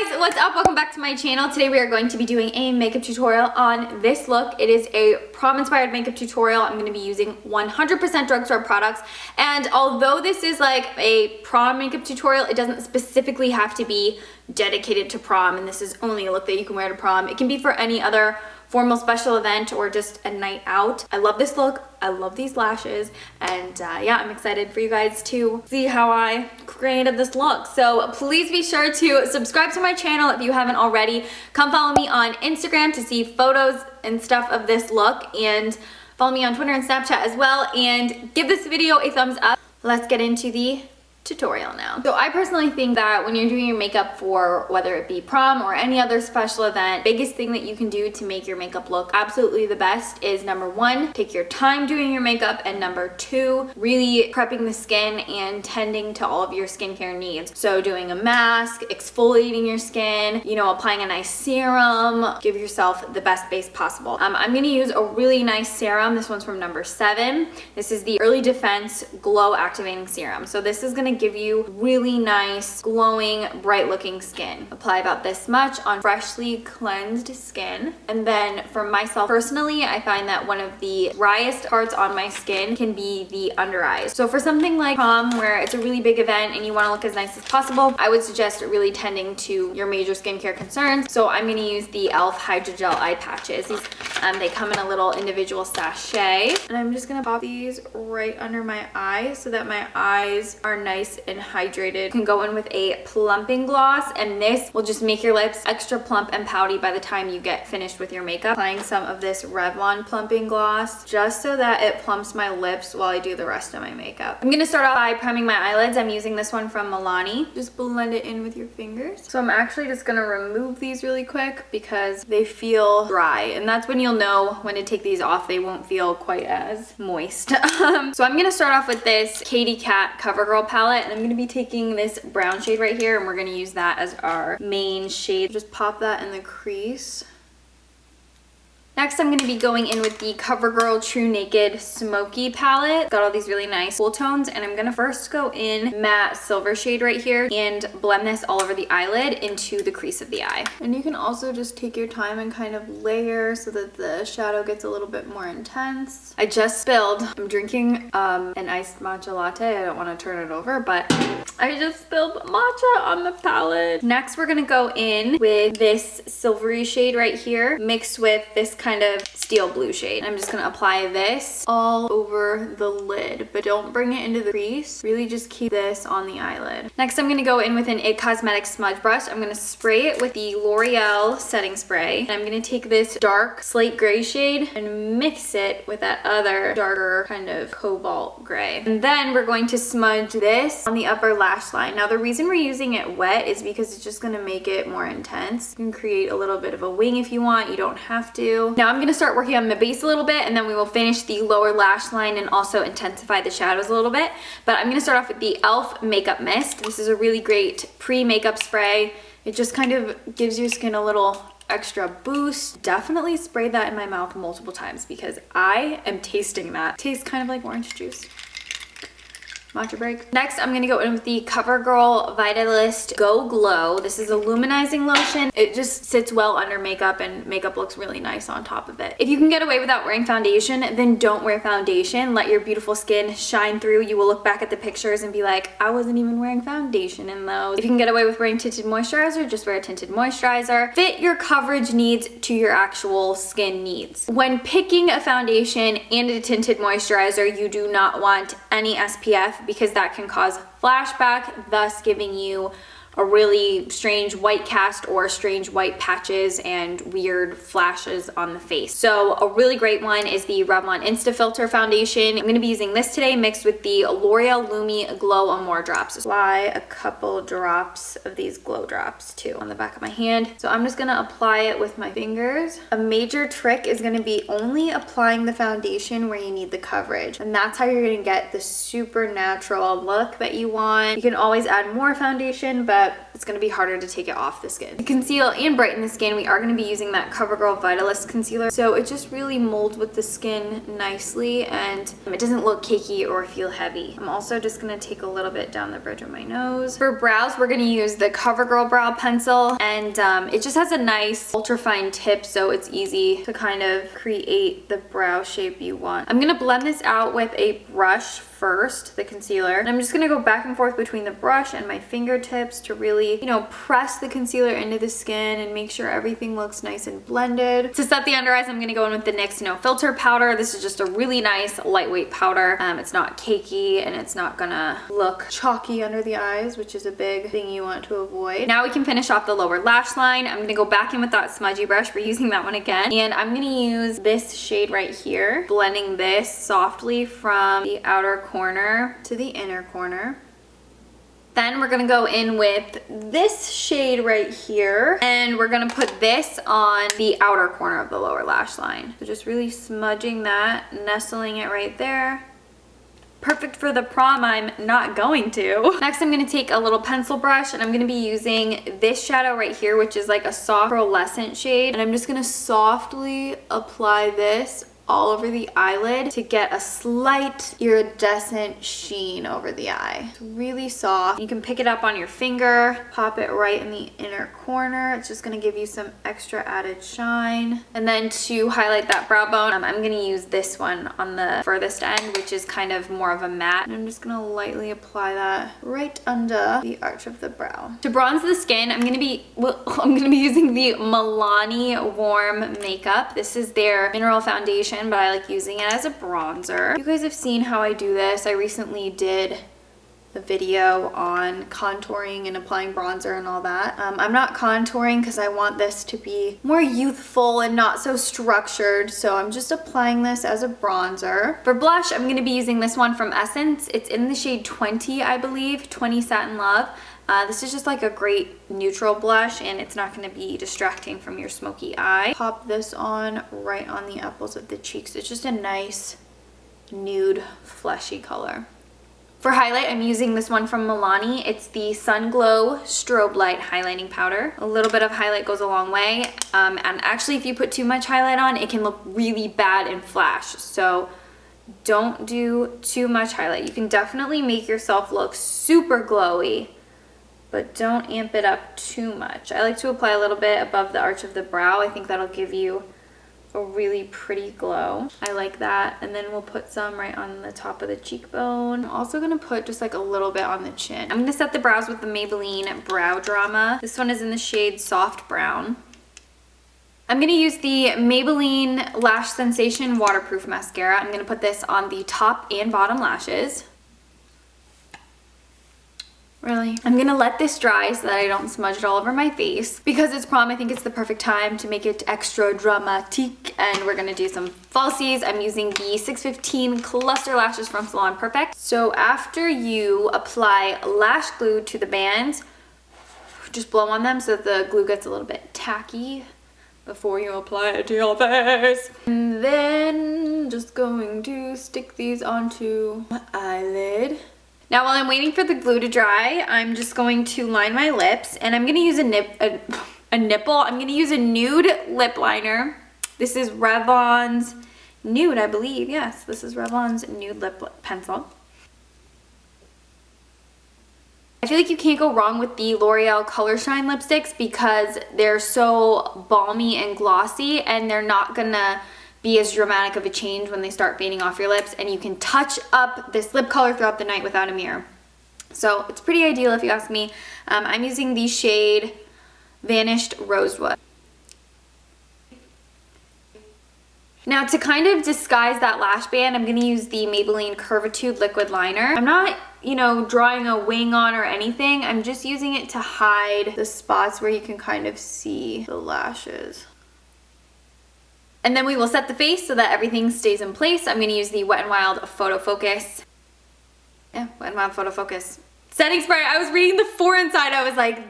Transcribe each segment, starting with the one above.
guys, what's up? Welcome back to my channel. Today we are going to be doing a makeup tutorial on this look. It is a prom inspired makeup tutorial. I'm going to be using 100% drugstore products, and although this is like a prom makeup tutorial, it doesn't specifically have to be dedicated to prom, and this is only a look that you can wear to prom. It can be for any other formal special event or just a night out. I love this look. I love these lashes, and yeah, I'm excited for you guys to see how I created this look. So please be sure to subscribe to my channel if you haven't already. Come follow me on Instagram to see photos and stuff of this look, and follow me on Twitter and Snapchat as well, and give this video a thumbs up. Let's get into the tutorial now. So I personally think that when you're doing your makeup for whether it be prom or any other special event, biggest thing that you can do to make your makeup look absolutely the best is number one, take your time doing your makeup, and number two, really prepping the skin and tending to all of your skincare needs. So doing a mask, exfoliating your skin, you know, applying a nice serum, give yourself the best base possible. I'm gonna use a really nice serum. This one's from number 7. This is the Early Defense Glow Activating Serum. So this is gonna give you really nice, glowing, bright looking skin. Apply about this much on freshly cleansed skin. And then for myself personally, I find that one of the driest parts on my skin can be the under eyes. So for something like prom, where it's a really big event and you want to look as nice as possible, I would suggest really tending to your major skincare concerns. So I'm going to use the e.l.f. Hydrogel eye patches. These they come in a little individual sachet, and I'm just going to pop these right under my eyes so that my eyes are nice and hydrated. You can go in with a plumping gloss, and this will just make your lips extra plump and pouty by the time you get finished with your makeup. Applying some of this Revlon plumping gloss just so that it plumps my lips while I do the rest of my makeup. I'm gonna start off by priming my eyelids. I'm using this one from MILANI. Just blend it in with your fingers. So I'm actually just gonna remove these really quick because they feel dry, and that's when you'll know when to take these off. They won't feel quite as moist. So I'm gonna start off with this Katy Kat CoverGirl palette, and I'm gonna be taking this brown shade right here, and we're gonna use that as our main shade. Just pop that in the crease. Next, I'm going to be going in with the CoverGirl True Naked Smoky palette. Got all these really nice cool tones, and I'm going to first go in matte silver shade right here and blend this all over the eyelid into the crease of the eye. And you can also just take your time and kind of layer so that the shadow gets a little bit more intense. I just spilled. I'm drinking an iced matcha latte. I don't want to turn it over, but I just spilled matcha on the palette. Next, we're going to go in with this silvery shade right here mixed with this kind of steel blue shade. I'm just gonna apply this all over the lid, but don't bring it into the crease. Really just keep this on the eyelid. Next, I'm gonna go in with an IT Cosmetics smudge brush. I'm gonna spray it with the L'Oreal setting spray. And I'm gonna take this dark slate gray shade and mix it with that other darker kind of cobalt gray. And then we're going to smudge this on the upper lash line. Now, the reason we're using it wet is because it's just gonna make it more intense. You can create a little bit of a wing if you want. You don't have to. Now I'm going to start working on the base a little bit, and then we will finish the lower lash line and also intensify the shadows a little bit. But I'm going to start off with the e.l.f. Makeup Mist. This is a really great pre-makeup spray. It just kind of gives your skin a little extra boost. Definitely spray that in my mouth multiple times because I am tasting that. It tastes kind of like orange juice. Matcha break. Next, I'm gonna go in with the CoverGirl VITALIST Go Glow. This is a luminizing lotion. It just sits well under makeup, and makeup looks really nice on top of it. If you can get away without wearing foundation, then don't wear foundation. Let your beautiful skin shine through. You will look back at the pictures and be like, I wasn't even wearing foundation in those. If you can get away with wearing tinted moisturizer, just wear a tinted moisturizer. Fit your coverage needs to your actual skin needs. When picking a foundation and a tinted moisturizer, you do not want any SPF because that can cause flashback, thus giving you a really strange white cast or strange white patches and weird flashes on the face. So a really great one is the Revlon Insta Filter Foundation. I'm going to be using this today mixed with the L'Oreal Lumi Glow Amour drops. Apply a couple drops of these glow drops too on the back of my hand. So I'm just going to apply it with my fingers. A major trick is going to be only applying the foundation where you need the coverage, and that's how you're going to get the super natural look that you want. You can always add more foundation, but it's gonna be harder to take it off the skin. To conceal and brighten the skin, we are gonna be using that CoverGirl Vitalist concealer. So it just really molds with the skin nicely and it doesn't look cakey or feel heavy. I'm also just gonna take a little bit down the bridge of my nose. For brows, we're gonna use the CoverGirl brow pencil, and it just has a nice ultra fine tip, so it's easy to kind of create the brow shape you want. I'm gonna blend this out with a brush first, the concealer, and I'm just gonna go back and forth between the brush and my fingertips to really, you know, press the concealer into the skin and make sure everything looks nice and blended. To set the under eyes, I'm gonna go in with the NYX No Filter powder. This is just a really nice lightweight powder. It's not cakey and it's not gonna look chalky under the eyes, which is a big thing you want to avoid. Now we can finish off the lower lash line. I'm gonna go back in with that smudgy brush. We're using that one again, and I'm gonna use this shade right here, blending this softly from the outer corner to the inner corner. Then we're gonna go in with this shade right here, and we're gonna put this on the outer corner of the lower lash line. So just really smudging that, nestling it right there. Perfect for the prom I'm not going to. Next, I'm gonna take a little pencil brush and I'm gonna be using this shadow right here, which is like a soft pearlescent shade. And I'm just gonna softly apply this all over the eyelid to get a slight iridescent sheen over the eye. It's really soft. You can pick it up on your finger, pop it right in the inner corner. It's just gonna give you some extra added shine. And then to highlight that brow bone, I'm gonna use this one on the furthest end, which is kind of more of a matte. And I'm just gonna lightly apply that right under the arch of the brow. To bronze the skin, I'm gonna be using the MILANI Warm Makeup. This is their mineral foundation, but I like using it as a bronzer. You guys have seen how I do this. I recently did a video on contouring and applying bronzer and all that. I'm not contouring because I want this to be more youthful and not so structured, so I'm just applying this as a bronzer. For blush, I'm going to be using this one from Essence. It's in the shade 20, I believe, 20 Satin Love. This is just like a great neutral blush, and it's not going to be distracting from your smoky eye. Pop this on right on the apples of the cheeks. It's just a nice nude fleshy color. For highlight, I'm using this one from Milani. It's the Sun Glow Strobe Light Highlighting Powder. A little bit of highlight goes a long way, and actually if you put too much highlight on, it can look really bad and flash. So don't do too much highlight. You can definitely make yourself look super glowy, but don't amp it up too much. I like to apply a little bit above the arch of the brow. I think that'll give you a really pretty glow. I like that. And then we'll put some right on the top of the cheekbone. I'm also gonna put just like a little bit on the chin. I'm gonna set the brows with the Maybelline Brow Drama. This one is in the shade Soft Brown. I'm gonna use the Maybelline Lash Sensation Waterproof Mascara. I'm gonna put this on the top and bottom lashes. Really? I'm gonna let this dry so that I don't smudge it all over my face. Because it's prom, I think it's the perfect time to make it extra dramatique. And we're gonna do some falsies. I'm using the 615 Cluster Lashes from Salon Perfect. So after you apply lash glue to the bands, just blow on them so that the glue gets a little bit tacky before you apply it to your face. And then just going to stick these onto my eyelid. Now while I'm waiting for the glue to dry, I'm just going to line my lips, and I'm gonna use a nipple. I'm gonna use a nude lip liner. This is Revlon's Nude, I believe. Yes, this is Revlon's Nude Lip Pencil. I feel like you can't go wrong with the L'Oreal Color Shine lipsticks because they're so balmy and glossy, and they're not gonna be as dramatic of a change when they start fading off your lips, and you can touch up this lip color throughout the night without a mirror. So it's pretty ideal if you ask me. I'm using the shade Vanished Rosewood. Now to kind of disguise that lash band, I'm gonna use the Maybelline Curvitude Liquid Liner. I'm not, you know, drawing a wing on or anything. I'm just using it to hide the spots where you can kind of see the lashes. And then we will set the face so that everything stays in place. I'm gonna use the Wet n Wild Photo Focus. Yeah, Wet n Wild Photo Focus setting spray. I was reading the 4 inside, I was like...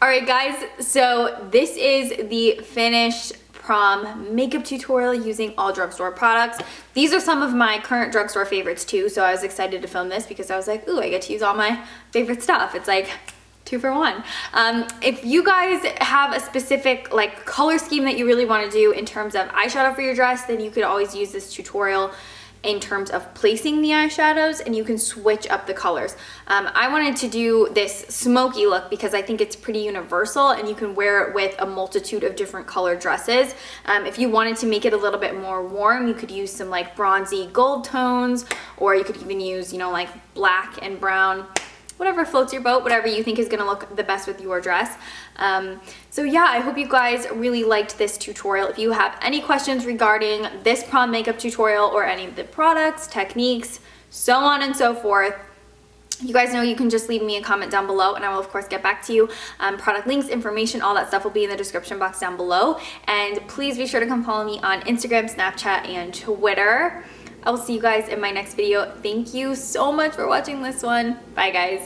Alright guys, so this is the finished prom makeup tutorial using all drugstore products. These are some of my current drugstore favorites too, so I was excited to film this because I was like, ooh, I get to use all my favorite stuff. It's like 2 for 1. If you guys have a specific like color scheme that you really want to do in terms of eyeshadow for your dress, then you could always use this tutorial in terms of placing the eyeshadows, and you can switch up the colors. I wanted to do this smoky look because I think it's pretty universal and you can wear it with a multitude of different color dresses. If you wanted to make it a little bit more warm, you could use some like bronzy gold tones, or you could even use, you know, like black and brown, whatever floats your boat, whatever you think is gonna look the best with your dress. So yeah, I hope you guys really liked this tutorial. If you have any questions regarding this prom makeup tutorial or any of the products, techniques, so on and so forth, you guys know you can just leave me a comment down below and I will of course get back to you. Product links, information, all that stuff will be in the description box down below. And please be sure to come follow me on Instagram, Snapchat, and Twitter. I will see you guys in my next video. Thank you so much for watching this one. Bye guys.